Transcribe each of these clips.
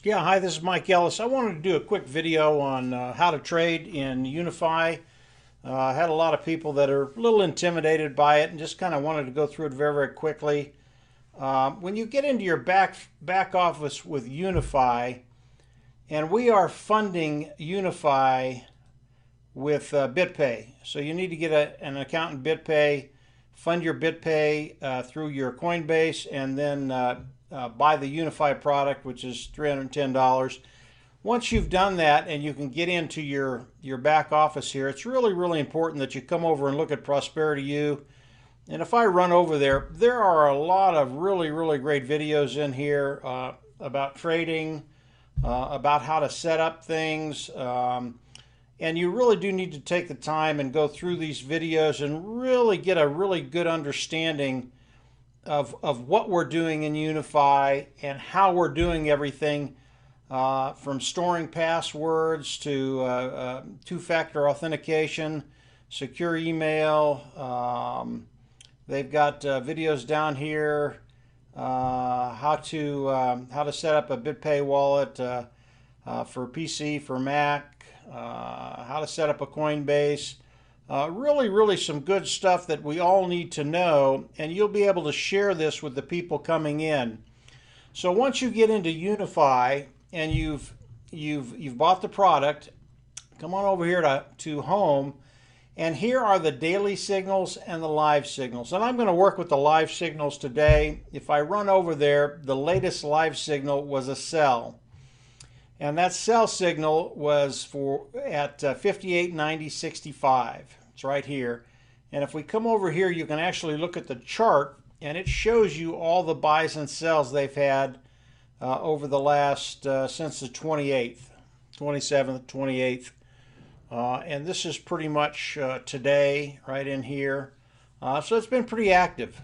Yeah, hi, this is Mike Ellis. I wanted to do a quick video on how to trade in Unifii. I had a lot of people that are a little intimidated by it and just kind of wanted to go through it very, very quickly. When you get into your back office with Unifii, and we are funding Unifii with BitPay. So you need to get an account in BitPay, fund your BitPay through your Coinbase, and then buy the Unifii product, which is $310. Once you've done that and you can get into your back office here, it's really, really important that you come over and look at Prosperity U. And if I run over there, there are a lot of really, really great videos in here about trading, about how to set up things. And you really do need to take the time and go through these videos and really get a really good understanding of what we're doing in Unifii and how we're doing everything, from storing passwords to two-factor authentication, secure email. They've got videos down here, how to set up a BitPay wallet for PC, for Mac, how to set up a Coinbase. Really, really some good stuff that we all need to know, and you'll be able to share this with the people coming in. So once you get into Unifii and you've bought the product, come on over here to Home, and here are the daily signals and the live signals. And I'm going to work with the live signals today. If I run over there, the latest live signal was a sell. And that sell signal was at 58.90.65. It's right here. And if we come over here, you can actually look at the chart, and it shows you all the buys and sells they've had over the last, since the 28th, 27th, 28th. And this is pretty much today, right in here. So it's been pretty active.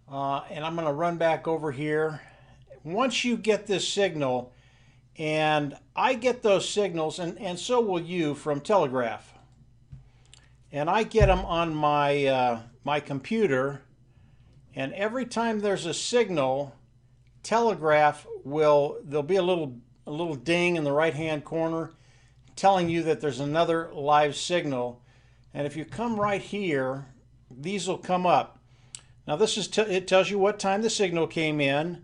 And I'm going to run back over here. Once you get this signal, and I get those signals, and so will you, from Telegraph. And I get them on my my computer, and every time there's a signal, Telegraph there'll be a little ding in the right-hand corner telling you that there's another live signal. And if you come right here, these will come up. Now this is it tells you what time the signal came in.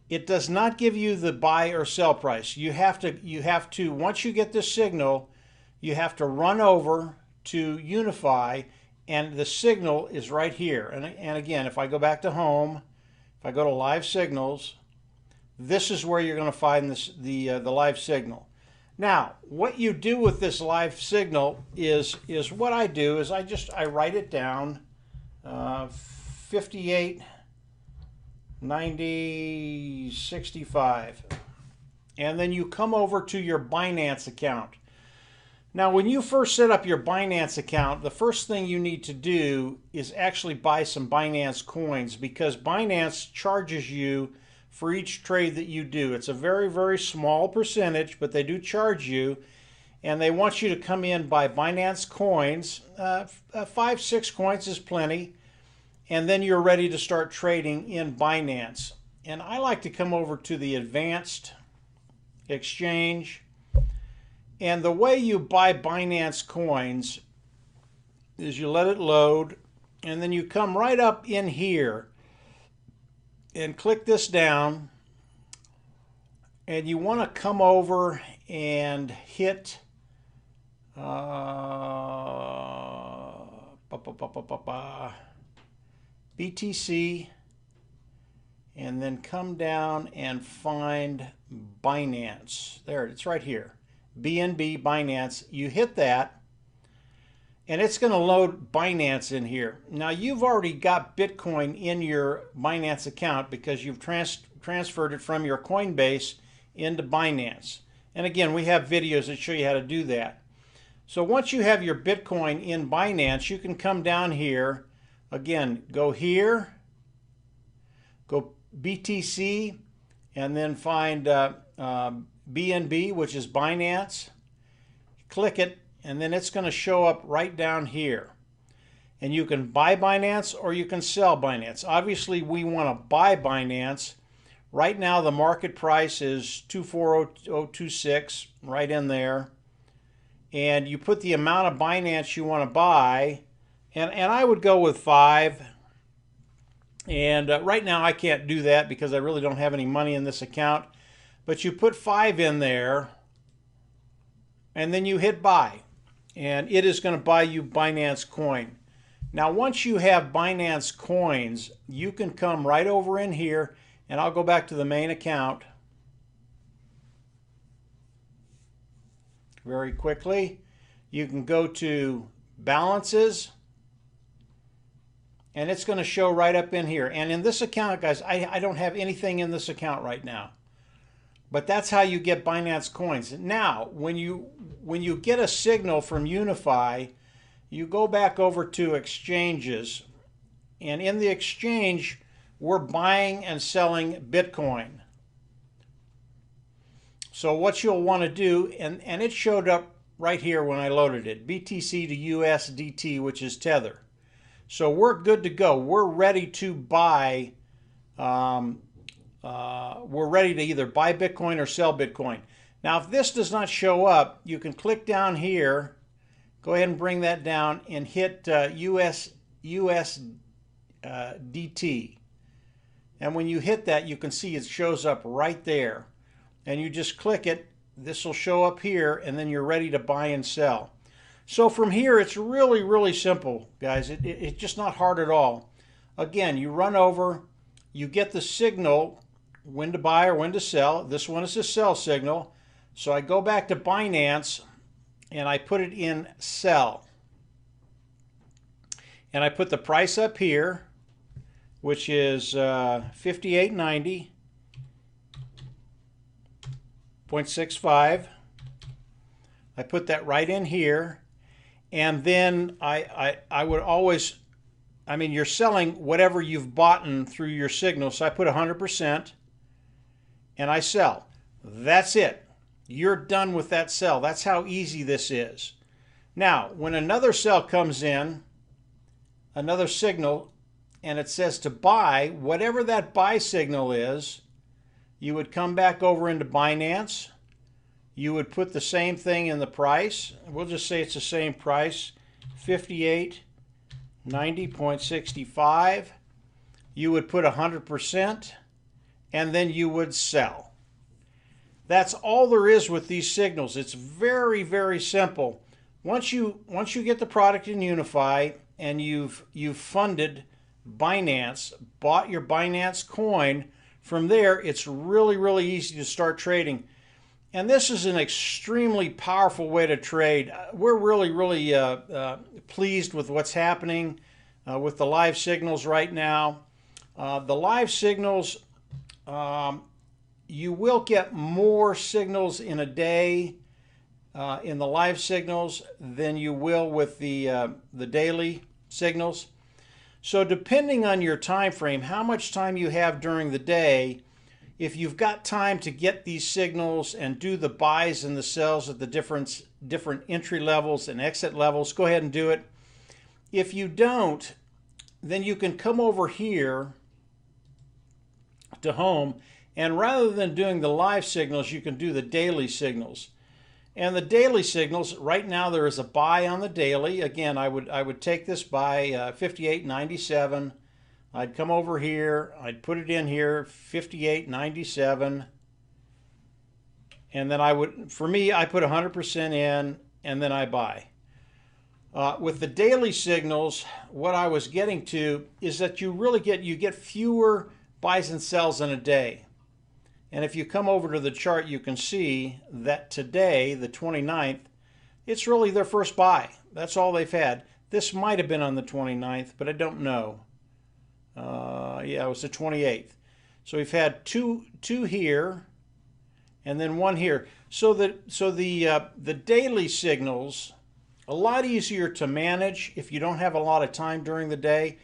It does not give you the buy or sell price. You have to once you get this signal, you have to run over to Unifii, and the signal is right here. And again, if I go back to Home, if I go to Live Signals, this is where you're going to find the live signal. Now, what you do with this live signal is what I do is I write it down, 58.90.65, and then you come over to your Binance account. Now, when you first set up your Binance account, the first thing you need to do is actually buy some Binance coins, because Binance charges you for each trade that you do. It's a very, very small percentage, but they do charge you, and they want you to come in buy Binance coins. 5, 6 coins is plenty, and then you're ready to start trading in Binance. And I like to come over to the advanced exchange. And the way you buy Binance coins is you let it load, and then you come right up in here and click this down, and you want to come over and hit BTC, and then come down and find Binance. There, it's right here. BNB Binance. You hit that, and it's going to load Binance in here. Now, you've already got Bitcoin in your Binance account because you've transferred it from your Coinbase into Binance. And again, we have videos that show you how to do that. So once you have your Bitcoin in Binance, you can come down here. Again, go here, go BTC, and then find BNB, which is Binance. Click it, and then it's going to show up right down here. And you can buy Binance or you can sell Binance. Obviously, we want to buy Binance Right now the market price is 24026, right in there. And you put the amount of Binance you want to buy, and I would go with 5. And right now I can't do that because I really don't have any money in this account. But you put 5 in there, and then you hit buy. And it is going to buy you Binance coin. Now once you have Binance coins, you can come right over in here, and I'll go back to the main account very quickly. You can go to balances, and it's going to show right up in here. And in this account, guys, I don't have anything in this account right now. But that's how you get Binance coins. Now, when you get a signal from Unifii, you go back over to exchanges. And in the exchange, we're buying and selling Bitcoin. So what you'll want to do, and it showed up right here when I loaded it, BTC to USDT, which is Tether. So we're good to go. We're ready to buy, we're ready to either buy Bitcoin or sell Bitcoin. Now, if this does not show up, you can click down here, go ahead and bring that down and hit USDT. And when you hit that, you can see it shows up right there. And you just click it, this will show up here, and then you're ready to buy and sell. So from here, it's really, really simple, guys. It's just not hard at all. Again, you run over, you get the signal, when to buy or when to sell. This one is a sell signal. So I go back to Binance, and I put it in sell. And I put the price up here, which is 58.90.65. I put that right in here, and then I would always, you're selling whatever you've bought through your signal, so I put 100%, and I sell. That's it. You're done with that sell. That's how easy this is. Now, when another sell comes in, another signal, and it says to buy, whatever that buy signal is, you would come back over into Binance. You would put the same thing in the price. We'll just say it's the same price, 58.90.65. You would put 100%, and then you would sell. That's all there is with these signals. It's very, very simple. Once you get the product in Unifii and you've funded Binance, bought your Binance coin, from there it's really, really easy to start trading. And this is an extremely powerful way to trade. We're really, really pleased with what's happening with the live signals right now. The live signals, you will get more signals in a day in the live signals than you will with the daily signals. So depending on your time frame, how much time you have during the day, if you've got time to get these signals and do the buys and the sells at the different entry levels and exit levels, go ahead and do it. If you don't, then you can come over here to home, and rather than doing the live signals, you can do the daily signals. And the daily signals, right now there is a buy on the daily. Again, I would take this buy 58.97. I'd come over here, I'd put it in here, 58.97. And then I would, for me, I put 100% in, and then I buy. With the daily signals, what I was getting to is that you get fewer buys and sells in a day. And if you come over to the chart, you can see that today, the 29th, it's really their first buy. That's all they've had. This might have been on the 29th, but I don't know. Yeah, it was the 28th. So we've had two here, and then one here. So the daily signals, a lot easier to manage if you don't have a lot of time during the day.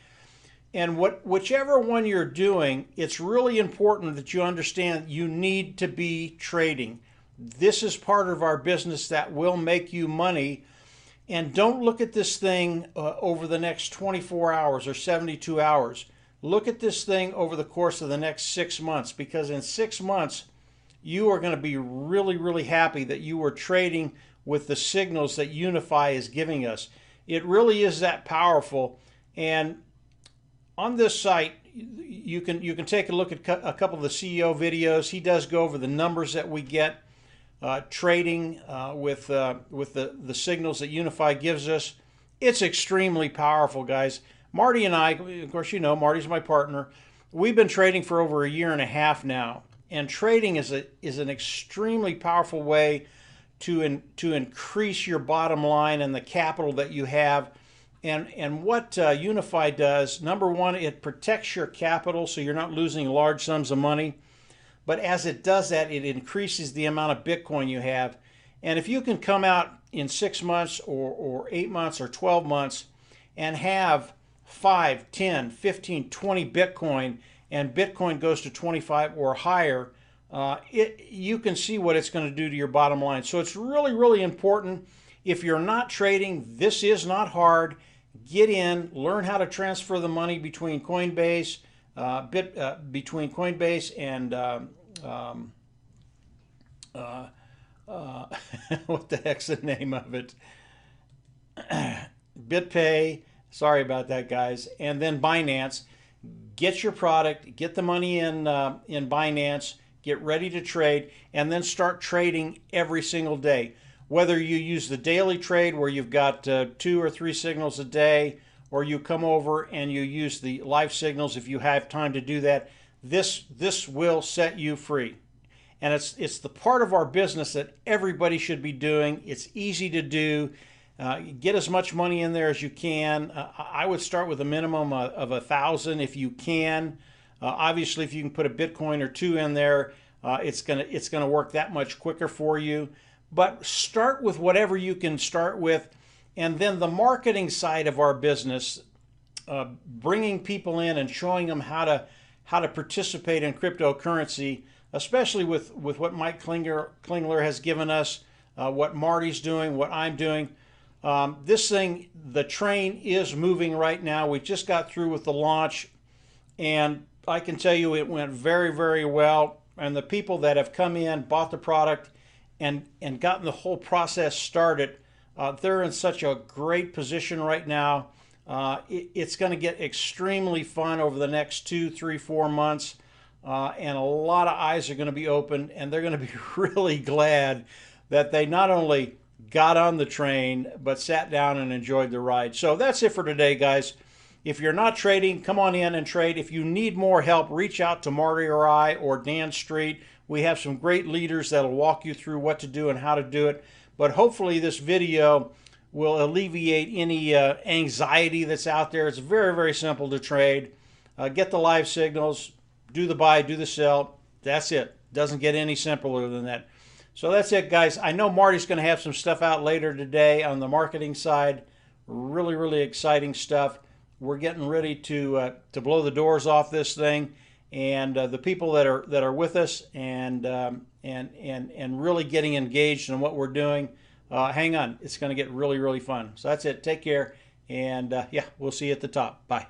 And whichever one you're doing, it's really important that you understand you need to be trading. This is part of our business that will make you money. And don't look at this thing over the next 24 hours or 72 hours. look at this thing over the course of the next 6 months, because in 6 months you are going to be really, really happy that you were trading with the signals that Unifii is giving us. It really is that powerful. And on this site, you can take a look at a couple of the CEO videos. He does go over the numbers that we get trading with the signals that Unifii gives us. It's extremely powerful, guys. Marty and I, of course, you know, Marty's my partner. We've been trading for over a year and a half now, and trading is an extremely powerful way to increase your bottom line and the capital that you have. And what Unifii does, number one, it protects your capital so you're not losing large sums of money. But as it does that, it increases the amount of Bitcoin you have. And if you can come out in 6 months or 8 months or 12 months and have 5, 10, 15, 20 Bitcoin, and Bitcoin goes to 25 or higher, you can see what it's going to do to your bottom line. So it's really, really important. If you're not trading, this is not hard. Get in, learn how to transfer the money between Coinbase, between Coinbase and what the heck's the name of it? BitPay. Sorry about that, guys. And then Binance. Get your product, get the money in Binance, get ready to trade, and then start trading every single day. Whether you use the daily trade where you've got 2 or 3 signals a day, or you come over and you use the live signals if you have time to do that, this will set you free. And it's the part of our business that everybody should be doing. It's easy to do. Get as much money in there as you can. I would start with a minimum of 1,000 if you can. Obviously, if you can put a Bitcoin or 2 in there, it's gonna work that much quicker for you. But start with whatever you can start with, and then the marketing side of our business, bringing people in and showing them how to participate in cryptocurrency, especially with what Mike Klingler has given us, what Marty's doing, what I'm doing. This thing, the train is moving right now. We just got through with the launch, and I can tell you it went very, very well. And the people that have come in, bought the product, and gotten the whole process started, they're in such a great position right now. It's going to get extremely fun over the next 2, 3, 4 months, and a lot of eyes are going to be opened, and they're going to be really glad that they not only got on the train, but sat down and enjoyed the ride. So that's it for today, guys. If you're not trading, come on in and trade. If you need more help, reach out to Marty or I or Dan Street. We have some great leaders that'll walk you through what to do and how to do it. But hopefully this video will alleviate any anxiety that's out there. It's very, very simple to trade. Get the live signals, do the buy, do the sell. That's it. Doesn't get any simpler than that. So that's it, guys. I know Marty's going to have some stuff out later today on the marketing side. Really, really exciting stuff. We're getting ready to blow the doors off this thing, and the people that are with us and really getting engaged in what we're doing. Hang on, it's going to get really, really fun. So that's it. Take care, and yeah, we'll see you at the top. Bye.